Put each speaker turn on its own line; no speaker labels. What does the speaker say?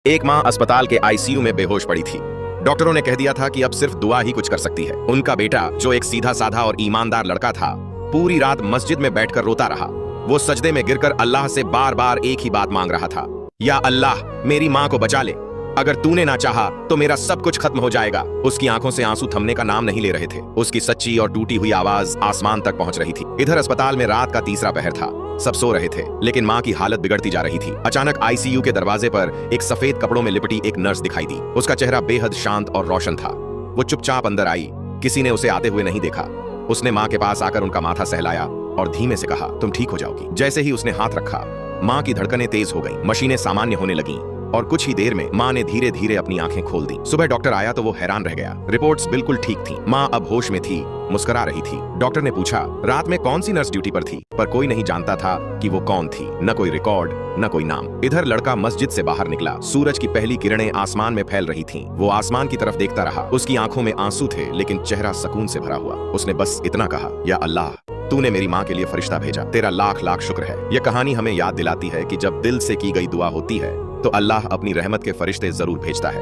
एक माँ अस्पताल के आईसीयू में बेहोश पड़ी थी। डॉक्टरों ने कह दिया था कि अब सिर्फ दुआ ही कुछ कर सकती है। उनका बेटा, जो एक सीधा साधा और ईमानदार लड़का था, पूरी रात मस्जिद में बैठकर रोता रहा। वो सजदे में गिरकर अल्लाह से बार बार एक ही बात मांग रहा था, या अल्लाह, मेरी माँ को बचा ले। अगर तूने ना चाहा तो मेरा सब कुछ खत्म हो जाएगा। उसकी आंखों से आंसू थमने का नाम नहीं ले रहे थे। उसकी सच्ची और टूटी हुई आवाज आसमान तक पहुंच रही थी। इधर अस्पताल में रात का तीसरा पहर था। सब सो रहे थे, लेकिन माँ की हालत बिगड़ती जा रही थी। अचानक आईसीयू के दरवाजे पर एक सफेद कपड़ों में लिपटी एक नर्स दिखाई दी। उसका चेहरा बेहद शांत और रोशन था। वो चुपचाप अंदर आई। किसी ने उसे आते हुए नहीं देखा। उसने माँ के पास आकर उनका माथा सहलाया और धीमे से कहा, तुम ठीक हो जाओगी। जैसे ही उसने हाथ रखा, माँ की धड़कनें तेज हो गईं, मशीनें सामान्य होने लगीं और कुछ ही देर में माँ ने धीरे धीरे अपनी आंखें खोल दी। सुबह डॉक्टर आया तो वो हैरान रह गया। रिपोर्ट्स बिल्कुल ठीक थी। माँ अब होश में थी, मुस्कुरा रही थी। डॉक्टर ने पूछा, रात में कौन सी नर्स ड्यूटी पर थी? पर कोई नहीं जानता था कि वो कौन थी। न कोई रिकॉर्ड, न कोई नाम। इधर लड़का मस्जिद से बाहर निकला। सूरज की पहली किरणें आसमान में फैल रही थीं। वो आसमान की तरफ देखता रहा। उसकी आंखों में आंसू थे, लेकिन चेहरा सुकून से भरा हुआ। उसने बस इतना कहा, या अल्लाह, तूने मेरी माँ के लिए फरिश्ता भेजा। तेरा लाख लाख शुक्र है। यह कहानी हमें याद दिलाती है कि जब दिल से की गई दुआ होती है तो अल्लाह अपनी रहमत के फरिश्ते जरूर भेजता है।